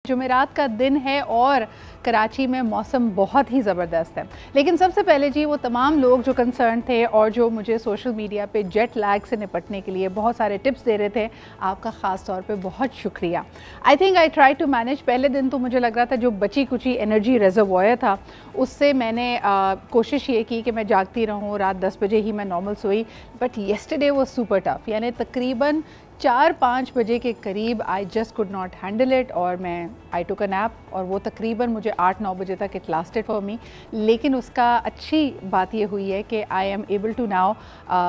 जुमेरात का दिन है और कराची में मौसम बहुत ही ज़बरदस्त है। लेकिन सबसे पहले जी वो तमाम लोग जो कंसर्न थे और जो मुझे सोशल मीडिया पे जेट लैग से निपटने के लिए बहुत सारे टिप्स दे रहे थे, आपका ख़ास तौर पे बहुत शुक्रिया। I think I try to manage. पहले दिन तो मुझे लग रहा था जो बची कुची एनर्जी रिजर्वॉयर था उससे मैंने कोशिश ये की कि मैं जागती रहूँ, रात 10 बजे ही मैं नॉर्मल सोई। बट येस्टरडे वो सुपर टफ, यानी तकरीबन 4-5 बजे के करीब I just could not handle it और मैं आई टुक अ नैप और वो तकरीबन मुझे 8-9 बजे तक इट लास्टेड फॉर मी। लेकिन उसका अच्छी बात ये हुई है कि I am able to now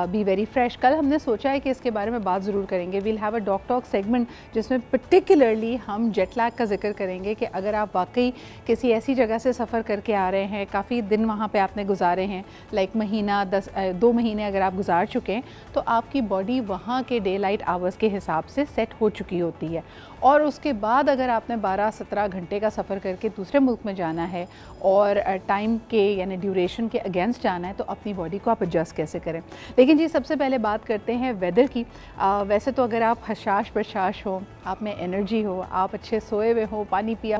be very fresh. कल हमने सोचा है कि इसके बारे में बात ज़रूर करेंगे। We'll have a doc talk segment जिसमें पर्टिकुलरली हम जेट लैग का जिक्र करेंगे कि अगर आप वाकई किसी ऐसी जगह से सफ़र करके आ रहे हैं, काफ़ी दिन वहाँ पे आपने गुजारे हैं, लाइक महीना 2 महीने अगर आप गुजार चुके हैं, तो आपकी बॉडी वहाँ के डे लाइट आवर्स के हिसाब से सेट हो चुकी होती है। और उसके बाद अगर आपने 12-17 घंटे का सफ़र करके दूसरे मुल्क में जाना है और टाइम के यानी ड्यूरेशन के अगेंस्ट जाना है, तो अपनी बॉडी को आप एडजस्ट कैसे करें। लेकिन जी सबसे पहले बात करते हैं वेदर की। वैसे तो अगर आप हशाश बशाश हो, आप में एनर्जी हो, आप अच्छे सोए हुए हो, पानी पिया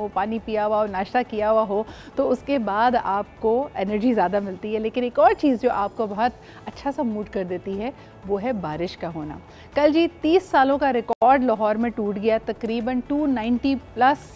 हुआ हो, नाश्ता किया हुआ हो, तो उसके बाद आपको एनर्जी ज़्यादा मिलती है। लेकिन एक और चीज़ जो आपको बहुत अच्छा सा मूड कर देती है वो है बारिश का होना। कल जी 30 सालों का रिकॉर्ड लाहौर में टूट गया। तकरीबन 290 प्लस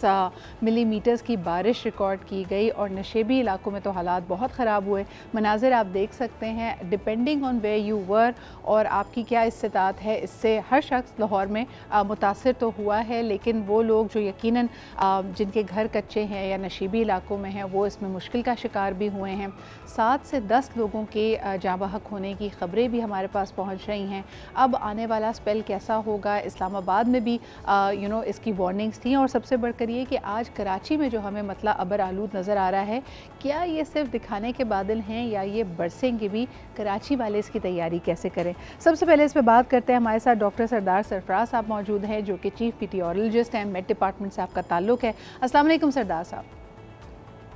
मिलीमीटर्स की बारिश रिकॉर्ड की गई और नशेबी इलाकों में तो हालात बहुत ख़राब हुए। मनाजिर आप देख सकते हैं, depending on where you were और आपकी क्या इस्तात है, इससे हर शख्स लाहौर में मुतासर तो हुआ है। लेकिन वो लोग जो यकीनन जिनके घर कच्चे हैं या नशेबी इलाकों में हैं, वो इसमें मुश्किल का शिकार भी हुए हैं। 7 से 10 लोगों के जाँ बहक होने की ख़बरें भी हमारे पास पहुँच रही हैं। अब आने वाला स्पेल कैसा होगा, इस्लामाबाद में भी इसकी वार्निंग्स थी। और सबसे बढ़कर ये कि आज कराची में जो हमें मतला अबर आलूद नज़र आ रहा है, क्या ये सिर्फ दिखाने के बादल हैं या ये बरसेंगे भी? कराची वाले इसकी तैयारी कैसे करें? सबसे पहले इस पर बात करते हैं। हमारे साथ डॉक्टर सरदार सरफराज साहब मौजूद हैं जो कि चीफ मीटियोरोलॉजिस्ट हैं, मेट डिपार्टमेंट से आपका ताल्लुक़ है। अस्सलाम वालेकुम सरदार साहब।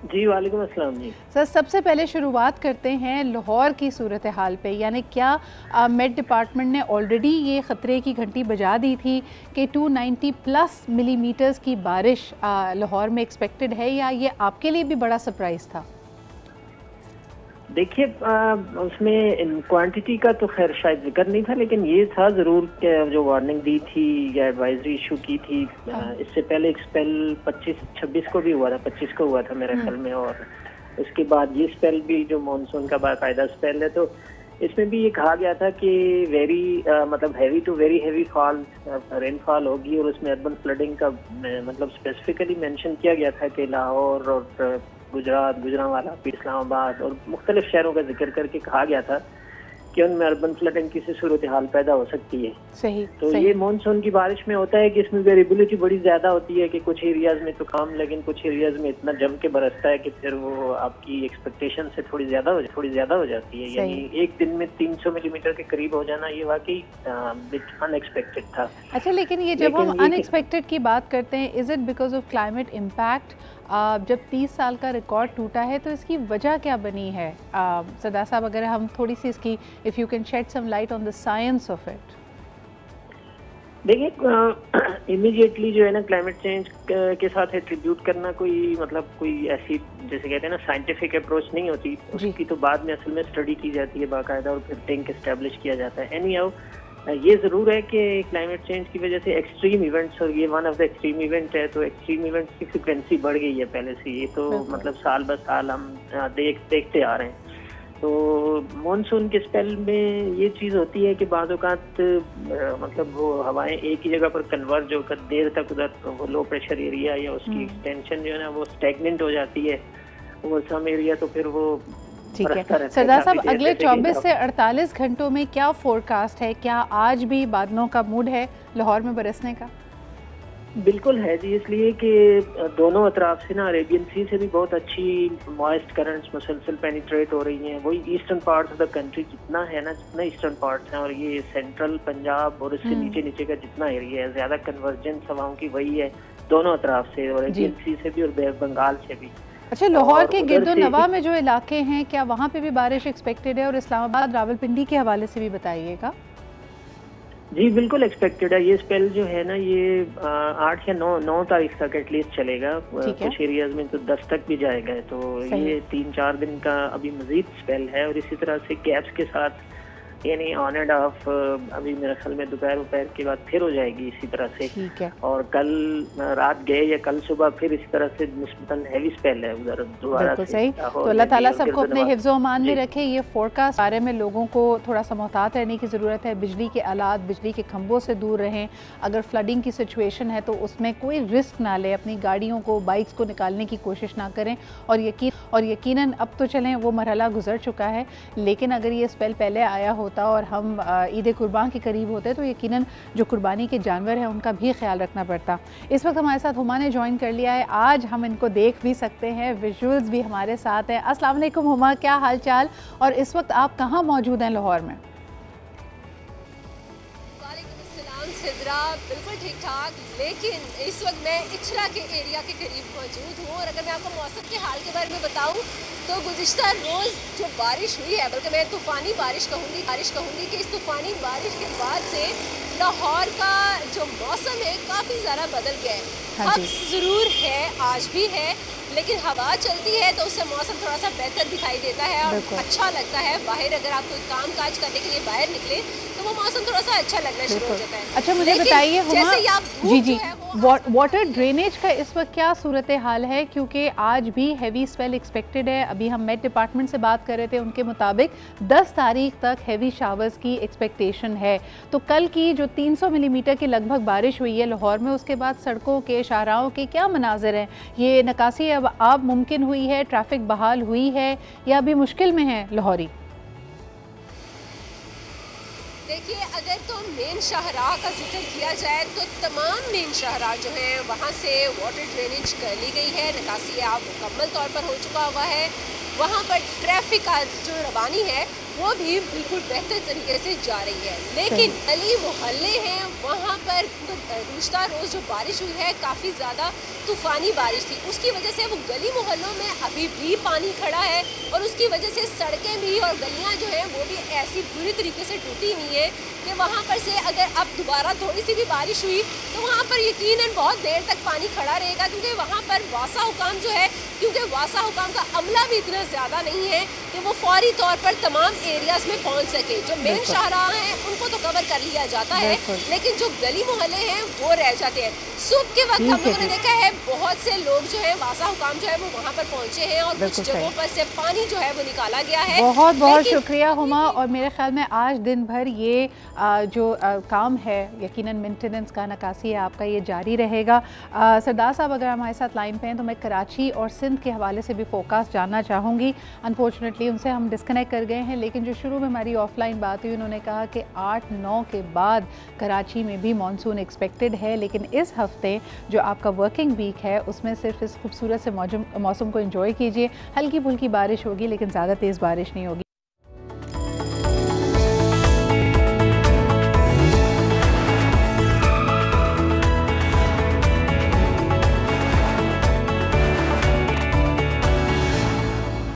जी वालेकुम अस्सलाम जी। सर सबसे पहले शुरुआत करते हैं लाहौर की सूरत हाल पे, यानी क्या मेट डिपार्टमेंट ने ऑलरेडी ये ख़तरे की घंटी बजा दी थी कि 290 प्लस मिलीमीटर्स की बारिश लाहौर में एक्सपेक्टेड है, या ये आपके लिए भी बड़ा सरप्राइज़ था? देखिए उसमें क्वांटिटी का तो खैर शायद जिक्र नहीं था, लेकिन ये था ज़रूर कि जो वार्निंग दी थी या एडवाइजरी इशू की थी, इससे पहले एक स्पेल 25-26 को भी हुआ था, 25 को हुआ था मेरे ख्याल में, और उसके बाद ये स्पेल भी जो मानसून का बाकायदा स्पेल है, तो इसमें भी ये कहा गया था कि मतलब heavy to very heavy fall rainfall होगी, और उसमें अर्बन फ्लडिंग का मतलब स्पेसिफिकली मेंशन किया गया था कि लाहौर और गुजरात, गुजरांवाला, इस्लामाबाद और मुख्तलिफ शहरों का जिक्र करके कहा गया था कि उनमें अर्बन फ्लडिंग की सूरत हाल पैदा हो सकती है। सही। तो ये मानसून की बारिश में होता है कि इसमें वेरिएबिलिटी बड़ी ज्यादा होती है कि कुछ एरियाज में तो कम, लेकिन कुछ एरियाज में इतना जम के बरसता है कि फिर वो आपकी एक्सपेक्टेशन से थोड़ी ज्यादा हो जाती है। यानी एक दिन में 300 मिलीमीटर के करीब हो जाना ये वाकई अनएक्सपेक्टेड था। अच्छा, लेकिन ये जब हम अनएक्सपेक्टेड की बात करते हैं, is it because of climate impact? जब 30 साल का रिकॉर्ड टूटा है तो इसकी वजह क्या बनी है? सरदार साहब, अगर हम थोड़ी सी इसकी if you can shed some light on the science of it. देखिए इमीडिएटली जो है ना, क्लाइमेट चेंज के साथ एट्रीब्यूट करना कोई ऐसी जैसे कहते हैं ना साइंटिफिक अप्रोच नहीं होती। उसकी तो बाद में असल में स्टडी की जाती है बाकायदा और फिर लिंक एस्टेब्लिश किया जाता है। एनीहाउ ये ज़रूर है कि क्लाइमेट चेंज की वजह से एक्सट्रीम इवेंट्स, और ये one of the extreme event है, तो एक्सट्रीम इवेंट्स की फ्रिक्वेंसी बढ़ गई है पहले से। ये तो मतलब साल ब साल हम देखते आ रहे हैं। तो मानसून के स्पेल में ये चीज़ होती है कि बाज़ औक़ात मतलब वो हवाएं एक ही जगह पर कन्वर्ज होकर देर तक उधर वो लो प्रेशर एरिया या उसकी एक्सटेंशन जो है ना वो स्टैग्नेंट हो जाती है, और सम एरिया तो फिर वो ठीक है। सरदार साहब, अगले 24 से 48 घंटों में क्या फोरकास्ट है? क्या आज भी बादलों का मूड है लाहौर में बरसने का? बिल्कुल है जी, इसलिए कि दोनों अतराफ से ना अरेबियन सी से भी बहुत अच्छी मॉइस्ट करंट्स मुसलसल पेनिट्रेट हो रही हैं। वही eastern parts of the country जितना है ना, जितना ईस्टर्न पार्ट्स हैं, और ये सेंट्रल पंजाब और इससे नीचे का जितना एरिया है, ज्यादा कन्वर्जेंस हवाओं की वही है दोनों अतराफ से, और अरेबियन सी से भी और बंगाल से भी। अच्छा, लाहौर के गिरदो नवा में जो इलाके हैं, क्या वहाँ पे भी बारिश एक्सपेक्टेड है? और इस्लामाबाद, रावलपिंडी के हवाले से भी बताइएगा। जी बिल्कुल एक्सपेक्टेड है। ये स्पेल जो है ना ये 8 या 9 तारीख तक एटलीस्ट चलेगा। कुछ एरियाज में तो 10 तक भी जाएगा। तो ये 3-4 दिन का अभी मजीद स्पेल है और इसी तरह से गैप्स के साथ यानी ऑन एंड ऑफ अभी मेरे ख्याल में दोपहर के बाद फिर हो जाएगी इसी तरह से। और कल रात गए या कल सुबह फिर इसी तरह से निस्बतन हैवी स्पेल है उधर दोबारा से। सही। तो अल्लाह ताला सबको अपने हिफ्ज़ो अमान में रखे। ये फोरकास्ट बारे में लोगों को थोड़ा सा मोहतात रहने की ज़रूरत है। बिजली के आलात, बिजली के खंभों से दूर रहें। अगर फ्लडिंग की सिचुएशन है तो उसमें कोई रिस्क ना लें, अपनी गाड़ियों को, बाइक्स को निकालने की कोशिश ना करें। और यकीनन अब तो चलें वो मरहला गुजर चुका है, लेकिन अगर ये स्पेल पहले आया होता और हम ईद कुर्बान के करीब होते तो यकीनन जो कुर्बानी के जानवर हैं उनका भी ख्याल रखना पड़ता। इस वक्त हमारे साथ हुमा ने ज्वाइन कर लिया है। आज हम इनको देख भी सकते हैं, विजुअल्स भी हमारे साथ हैं। अस्सलाम वालेकुम हुमा, क्या हाल चाल और इस वक्त आप कहाँ मौजूद हैं लाहौर में? सिद्रा बिल्कुल ठीक ठाक, लेकिन इस वक्त मैं इचरा के एरिया के करीब मौजूद हूँ। और अगर मैं आपको मौसम के हाल के बारे में बताऊँ तो गुज़िश्ता रोज़ जो बारिश हुई है, बल्कि मैं तूफ़ानी बारिश कहूँगी कि इस तूफ़ानी बारिश के बाद से लाहौर का जो मौसम है काफ़ी ज़्यादा बदल गया है। अब ज़रूर है, आज भी है, लेकिन हवा चलती है तो उससे मौसम थोड़ा सा बेहतर दिखाई देता है और अच्छा लगता है। बाहर अगर आप कोई काम काज करने के लिए बाहर निकले तो वो मौसम थोड़ा सा अच्छा लगना शुरू हो जाता है। अच्छा मुझे बताइए हुमा, जी वाटर ड्रेनेज का इस वक्त क्या सूरत हाल है? क्योंकि आज भी हैवी स्पेल एक्सपेक्टेड है। अभी हम मेट डिपार्टमेंट से बात कर रहे थे, उनके मुताबिक 10 तारीख तक हैवी शावर्स की एक्सपेक्टेशन है। तो कल की जो 300 मिलीमीटर की लगभग बारिश हुई है लाहौर में, उसके बाद सड़कों के, शाहराहों के क्या मनाजिर हैं? ये नकासी अब मुमकिन हुई है, ट्रैफिक बहाल हुई है या अभी मुश्किल में है लाहौरी? देखिए, अगर तो मेन शाहराह का जिक्र किया जाए तो तमाम मेन शाहराह जो हैं वहाँ से वाटर ड्रेनेज कर ली गई है। निकासी अब मुकम्मल तौर पर हो चुका हुआ है। वहाँ पर ट्रैफिक का जो रवानी है वो भी बिल्कुल बेहतर तरीके से जा रही है। लेकिन गली मोहल्ले हैं वहाँ पर गुज़िश्ता रोज़ जो बारिश हुई है काफ़ी ज़्यादा तूफ़ानी बारिश थी, उसकी वजह से वो गली मोहल्लों में अभी भी पानी खड़ा है और उसकी वजह से सड़कें भी और गलियाँ जो हैं वो भी ऐसी बुरी तरीके से टूटी हुई हैं कि वहाँ पर से अगर अब दोबारा थोड़ी सी भी बारिश हुई तो वहाँ पर यकीनन बहुत देर तक पानी खड़ा रहेगा। क्योंकि वहाँ पर वासा हुकाम जो है, क्योंकि वासा हुकाम का अमला भी इतना ज़्यादा नहीं है कि वो फौरी तौर पर तमाम एरियाज में पहुँच सके। जो मेन शाहराह हैं उनको तो कवर कर लिया जाता है, लेकिन जो गली मोहल्ले हैं वो रह जाते हैं। सुबह के वक्त हम लोगों ने देखा है बहुत से लोग जो है वासा हुकाम जो है वो वहाँ पर पहुँचे हैं और कुछ जगहों पर से पानी जो है वो निकाला गया है। बहुत बहुत शुक्रिया हुमा। और मेरे ख्याल में आज दिन भर ये जो काम है यकीनन मेंटेनेंस का, नकासी है आपका, ये जारी रहेगा। सरदार साहब अगर हमारे साथ लाइन पे हैं तो मैं कराची और सिंध के हवाले से भी फोकास जानना चाहूँगी। अनफॉर्चुनेटली उनसे हम डिस्कनेक्ट कर गए हैं, लेकिन जो शुरू में हमारी ऑफलाइन बात हुई उन्होंने कहा कि 8-9 के बाद कराची में भी मानसून एक्सपेक्टेड है। लेकिन इस हफ्ते जो आपका वर्किंग वीक है उसमें सिर्फ इस खूबसूरत से मौसम को एंजॉय कीजिए। हल्की फुल्की बारिश होगी लेकिन ज़्यादा तेज़ बारिश नहीं होगी।